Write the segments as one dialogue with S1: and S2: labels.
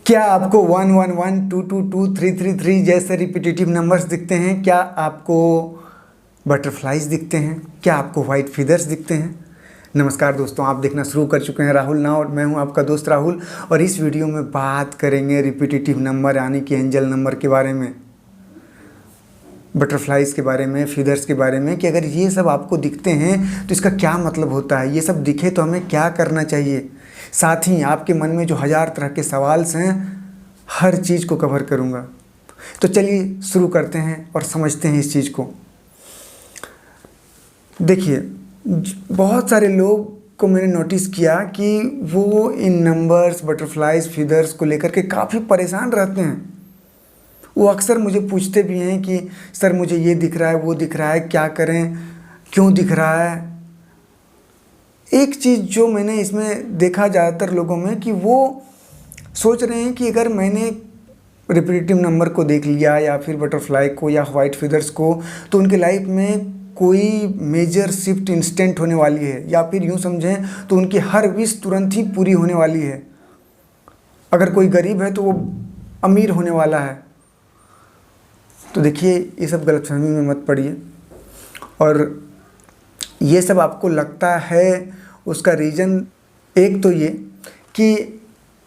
S1: क्या आपको 1112223333 जैसे रिपीटेटिव नंबर्स दिखते हैं? क्या आपको बटरफ्लाइज दिखते हैं? क्या आपको वाइट फीदर्स दिखते हैं? नमस्कार दोस्तों, आप देखना शुरू कर चुके हैं राहुल नाउ और मैं हूं आपका दोस्त राहुल। और इस वीडियो में बात करेंगे रिपीटेटिव नंबर यानी कि एंजल नंबर के बारे में, बटरफ्लाइज के बारे में, फीदर्स के बारे में, कि अगर ये सब आपको दिखते हैं तो इसका क्या मतलब होता है, ये सब दिखे तो हमें क्या करना चाहिए। साथ ही आपके मन में जो हज़ार तरह के सवाल हैं, हर चीज़ को कवर करूँगा। तो चलिए शुरू करते हैं और समझते हैं इस चीज़ को। देखिए, बहुत सारे लोग को मैंने नोटिस किया कि वो इन नंबर्स, बटरफ्लाइज, फीदर्स को लेकर के काफ़ी परेशान रहते हैं। वो अक्सर मुझे पूछते भी हैं कि सर मुझे ये दिख रहा है, वो दिख रहा है, क्या करें, क्यों दिख रहा है। एक चीज़ जो मैंने इसमें देखा ज़्यादातर लोगों में कि वो सोच रहे हैं कि अगर मैंने रिपीटेटिव नंबर को देख लिया या फिर बटरफ्लाई को या वाइट फीदर्स को, तो उनके लाइफ में कोई मेजर शिफ्ट इंस्टेंट होने वाली है, या फिर यूँ समझें तो उनकी हर विश तुरंत ही पूरी होने वाली है। अगर कोई गरीब है तो वो अमीर होने वाला है। तो देखिए, ये सब गलतफहमी में मत पड़िए। और ये सब आपको लगता है, उसका रीज़न एक तो ये कि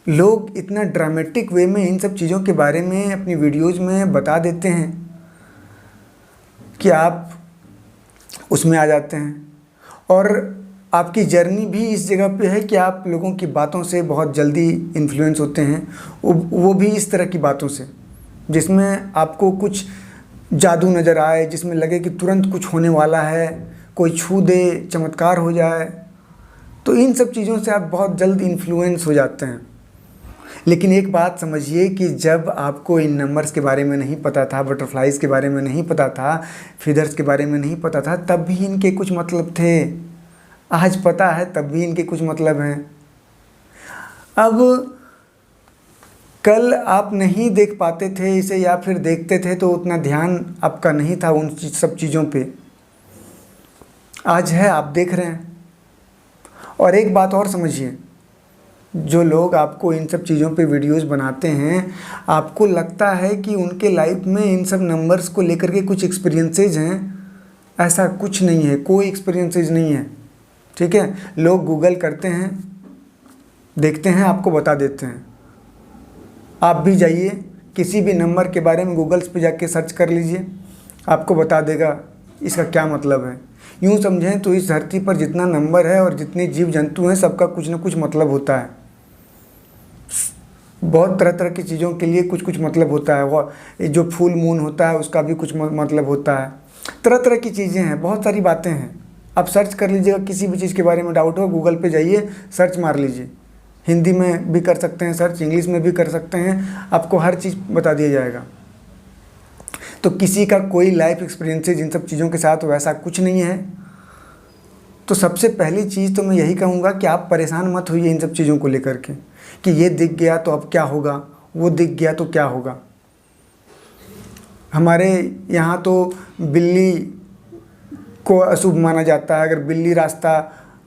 S1: लोग इतना ड्रामेटिक वे में इन सब चीज़ों के बारे में अपनी वीडियोज़ में बता देते हैं कि आप उसमें आ जाते हैं। और आपकी जर्नी भी इस जगह पे है कि आप लोगों की बातों से बहुत जल्दी इन्फ्लुएंस होते हैं, वो भी इस तरह की बातों से जिसमें आपको कुछ जादू नज़र आए, जिसमें लगे कि तुरंत कुछ होने वाला है, कोई छू दे, चमत्कार हो जाए। तो इन सब चीज़ों से आप बहुत जल्द इन्फ्लुएंस हो जाते हैं। लेकिन एक बात समझिए कि जब आपको इन नंबर्स के बारे में नहीं पता था, बटरफ्लाइज के बारे में नहीं पता था, फीदर्स के बारे में नहीं पता था, तब भी इनके कुछ मतलब थे। आज पता है तब भी इनके कुछ मतलब हैं। अब कल आप नहीं देख पाते थे इसे, या फिर देखते थे तो उतना ध्यान आपका नहीं था उन सब चीज़ों पे। आज है, आप देख रहे हैं। और एक बात और समझिए, जो लोग आपको इन सब चीज़ों पे वीडियोस बनाते हैं, आपको लगता है कि उनके लाइफ में इन सब नंबर्स को लेकर के कुछ एक्सपीरियंसेस हैं। ऐसा कुछ नहीं है, कोई एक्सपीरियंसेस नहीं है। ठीक है, लोग गूगल करते हैं, देखते हैं, आपको बता देते हैं। आप भी जाइए, किसी भी नंबर के बारे में गूगल्स पे जाके सर्च कर लीजिए, आपको बता देगा इसका क्या मतलब है। यूँ समझें तो इस धरती पर जितना नंबर है और जितने जीव जंतु हैं, सबका कुछ ना कुछ मतलब होता है। बहुत तरह तरह की चीज़ों के लिए कुछ कुछ मतलब होता है। वो जो फुल मून होता है उसका भी कुछ मतलब होता है। तरह तरह की चीज़ें हैं, बहुत सारी बातें हैं। आप सर्च कर लीजिएगा, किसी भी चीज़ के बारे में डाउट हो गूगल पे जाइए, सर्च मार लीजिए। हिंदी में भी कर सकते हैं सर्च, इंग्लिश में भी कर सकते हैं, आपको हर चीज़ बता दिया जाएगा। तो किसी का कोई लाइफ एक्सपीरियंसेस इन सब चीज़ों के साथ वैसा कुछ नहीं है। तो सबसे पहली चीज़ तो मैं यही कहूँगा कि आप परेशान मत होइए इन सब चीज़ों को लेकर के कि ये दिख गया तो अब क्या होगा, वो दिख गया तो क्या होगा। हमारे यहाँ तो बिल्ली को अशुभ माना जाता है। अगर बिल्ली रास्ता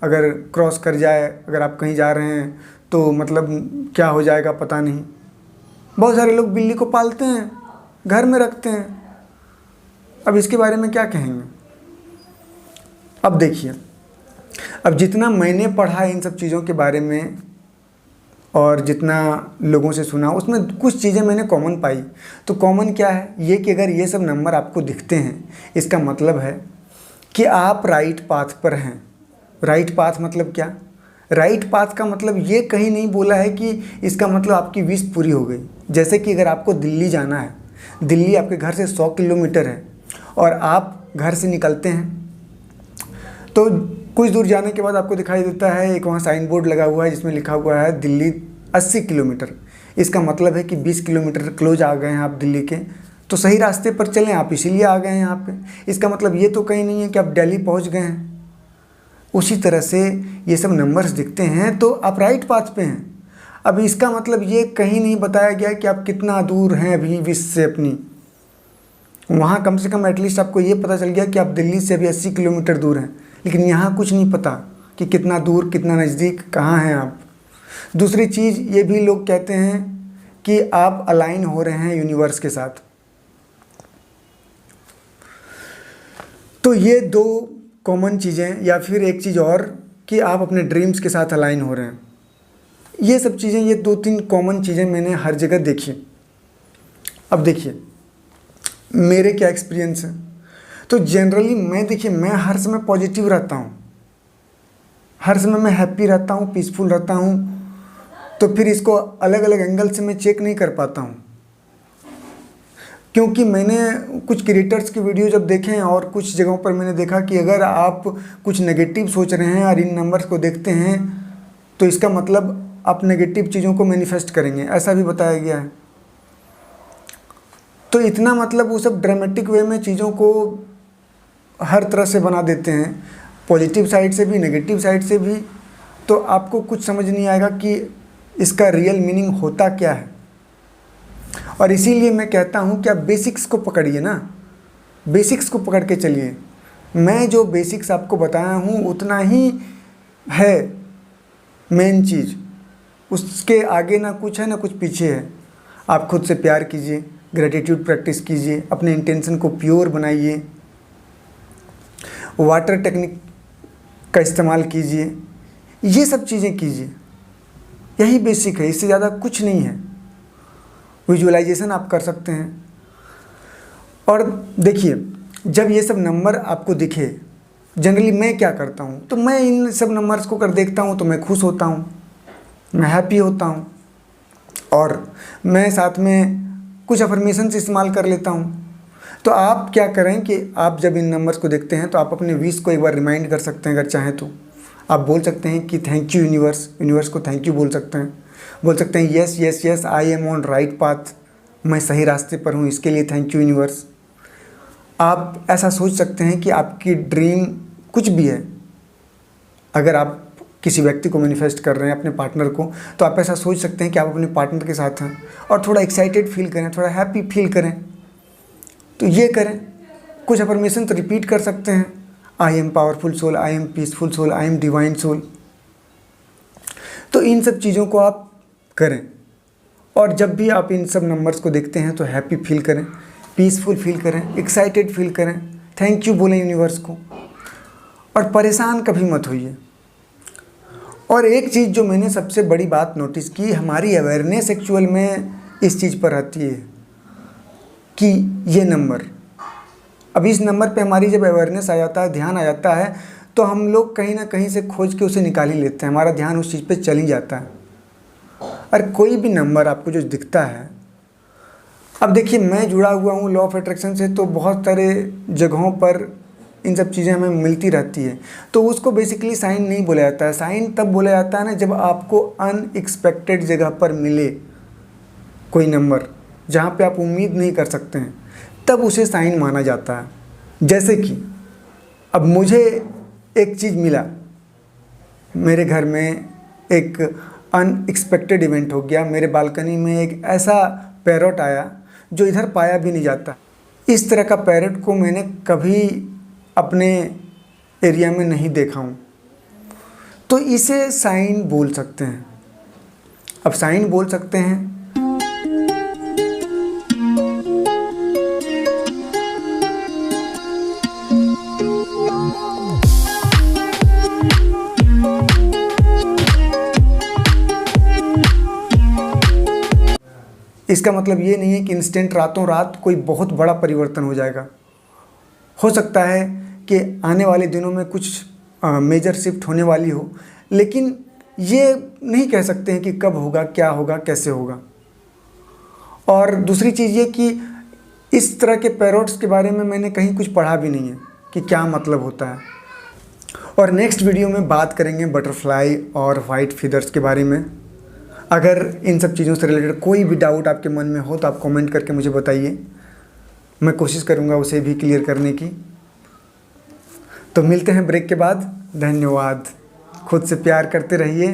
S1: अगर क्रॉस कर जाए, अगर आप कहीं जा रहे हैं तो मतलब क्या हो जाएगा पता नहीं। बहुत सारे लोग बिल्ली को पालते हैं, घर में रखते हैं। अब इसके बारे में क्या कहेंगे। अब देखिए, अब जितना मैंने पढ़ा इन सब चीज़ों के बारे में और जितना लोगों से सुना, उसमें कुछ चीज़ें मैंने कॉमन पाई। तो कॉमन क्या है, ये कि अगर ये सब नंबर आपको दिखते हैं, इसका मतलब है कि आप राइट पाथ पर हैं। राइट पाथ मतलब क्या? राइट पाथ का मतलब ये कहीं नहीं बोला है कि इसका मतलब आपकी विश पूरी हो गई। जैसे कि अगर आपको दिल्ली जाना है, दिल्ली आपके घर से 100 किलोमीटर है और आप घर से निकलते हैं, तो कुछ दूर जाने के बाद आपको दिखाई देता है एक वहाँ साइन बोर्ड लगा हुआ है जिसमें लिखा हुआ है दिल्ली 80 किलोमीटर। इसका मतलब है कि 20 किलोमीटर क्लोज आ गए हैं आप दिल्ली के। तो सही रास्ते पर चलें आप, इसीलिए आ गए हैं यहाँ पे। इसका मतलब ये तो कहीं नहीं है कि आप दिल्ली पहुँच गए हैं। उसी तरह से ये सब नंबर्स दिखते हैं तो आप राइट पाथ पे हैं। अब इसका मतलब ये कहीं नहीं बताया गया कि आप कितना दूर हैं अभी विश से अपनी। वहाँ कम से कम एटलीस्ट आपको ये पता चल गया कि आप दिल्ली से अभी 80 किलोमीटर दूर हैं, लेकिन यहाँ कुछ नहीं पता कि कितना दूर, कितना नज़दीक, कहाँ हैं आप। दूसरी चीज़ ये भी लोग कहते हैं कि आप अलाइन हो रहे हैं यूनिवर्स के साथ। तो ये दो कॉमन चीज़ें, या फिर एक चीज़ और कि आप अपने ड्रीम्स के साथ अलाइन हो रहे हैं। ये सब चीज़ें, ये 2-3 कॉमन चीज़ें मैंने हर जगह देखी। अब देखिए मेरे क्या एक्सपीरियंस है। तो जनरली मैं हर समय पॉजिटिव रहता हूँ, हर समय मैं हैप्पी रहता हूँ, पीसफुल रहता हूँ। तो फिर इसको अलग अलग एंगल से मैं चेक नहीं कर पाता हूँ, क्योंकि मैंने कुछ क्रिएटर्स की वीडियो जब देखे हैं और कुछ जगहों पर मैंने देखा कि अगर आप कुछ नेगेटिव सोच रहे हैं और इन नंबर्स को देखते हैं तो इसका मतलब आप नेगेटिव चीज़ों को मैनिफेस्ट करेंगे, ऐसा भी बताया गया है। तो इतना मतलब वो सब ड्रामेटिक वे में चीज़ों को हर तरह से बना देते हैं, पॉजिटिव साइड से भी नेगेटिव साइड से भी। तो आपको कुछ समझ नहीं आएगा कि इसका रियल मीनिंग होता क्या है। और इसीलिए मैं कहता हूँ कि आप बेसिक्स को पकड़िए ना, बेसिक्स को पकड़ के चलिए। मैं जो बेसिक्स आपको बताया हूँ उतना ही है मेन चीज़, उसके आगे ना कुछ है ना कुछ पीछे है। आप खुद से प्यार कीजिए, ग्रेटिट्यूड प्रैक्टिस कीजिए, अपने इंटेंशन को प्योर बनाइए, वाटर टेक्निक का इस्तेमाल कीजिए, ये सब चीज़ें कीजिए। यही बेसिक है, इससे ज़्यादा कुछ नहीं है। विजुअलाइजेशन आप कर सकते हैं। और देखिए जब ये सब नंबर आपको दिखे, जनरली मैं क्या करता हूँ, तो मैं इन सब नंबर्स को कर देखता हूँ तो मैं खुश होता हूँ, मैं हैप्पी होता हूँ। और मैं साथ में कुछ अफर्मेशंस इस्तेमाल कर लेता हूँ। तो आप क्या करें कि आप जब इन नंबर्स को देखते हैं तो आप अपने विश को एक बार रिमाइंड कर सकते हैं। अगर चाहें तो आप बोल सकते हैं कि थैंक यू यूनिवर्स, यूनिवर्स को थैंक यू बोल सकते हैं। बोल सकते हैं yes yes yes I am on right path, मैं सही रास्ते पर हूँ, इसके लिए थैंक यू यूनिवर्स। आप ऐसा सोच सकते हैं कि आपकी ड्रीम कुछ भी है। अगर आप किसी व्यक्ति को मैनिफेस्ट कर रहे हैं, अपने पार्टनर को, तो आप ऐसा सोच सकते हैं कि आप अपने पार्टनर के साथ हैं और थोड़ा एक्साइटेड फील करें, थोड़ा हैप्पी फील करें। तो ये करें। कुछ अफर्मेशन तो रिपीट कर सकते हैं, I am powerful soul, I am peaceful soul, I am divine soul. तो इन सब चीज़ों को आप करें। और जब भी आप इन सब नंबर्स को देखते हैं तो हैप्पी फील करें, पीसफुल फील करें, एक्साइटेड फील करें, थैंक यू बोलें यूनिवर्स को। और परेशान कभी मत होइए। और एक चीज़ जो मैंने सबसे बड़ी बात नोटिस की, हमारी अवेयरनेस एक्चुअल में इस चीज़ पर आती है कि ये नंबर, अब इस नंबर पे हमारी जब अवेयरनेस आ जाता है, ध्यान आ जाता है, तो हम लोग कहीं ना कहीं से खोज के उसे निकाल ही लेते हैं, हमारा ध्यान उस चीज़ पे चल ही जाता है। और कोई भी नंबर आपको जो दिखता है, अब देखिए मैं जुड़ा हुआ हूँ लॉ ऑफ अट्रैक्शन से, तो बहुत सारे जगहों पर इन सब चीज़ें हमें मिलती रहती है। तो उसको बेसिकली साइन नहीं बोला जाता है। साइन तब बोला जाता है ना जब आपको अनएक्सपेक्टेड जगह पर मिले कोई नंबर, जहाँ पे आप उम्मीद नहीं कर सकते हैं, तब उसे साइन माना जाता है। जैसे कि अब मुझे एक चीज़ मिला, मेरे घर में एक अनएक्सपेक्टेड इवेंट हो गया, मेरे बालकनी में एक ऐसा पैरट आया जो इधर पाया भी नहीं जाता। इस तरह का पैरट को मैंने कभी अपने एरिया में नहीं देखा हूँ, तो इसे साइन बोल सकते हैं। अब साइन बोल सकते हैं। इसका मतलब ये नहीं है कि इंस्टेंट रातों रात कोई बहुत बड़ा परिवर्तन हो जाएगा। हो सकता है कि आने वाले दिनों में कुछ मेजर शिफ्ट होने वाली हो, लेकिन ये नहीं कह सकते हैं कि कब होगा, क्या होगा, कैसे होगा। और दूसरी चीज़ ये कि इस तरह के पैरोट्स के बारे में मैंने कहीं कुछ पढ़ा भी नहीं है कि क्या मतलब होता है। और नेक्स्ट वीडियो में बात करेंगे बटरफ्लाई और वाइट फीदर्स के बारे में। अगर इन सब चीज़ों से रिलेटेड कोई भी डाउट आपके मन में हो तो आप कमेंट करके मुझे बताइए, मैं कोशिश करूँगा उसे भी क्लियर करने की। तो मिलते हैं ब्रेक के बाद। धन्यवाद। खुद से प्यार करते रहिए।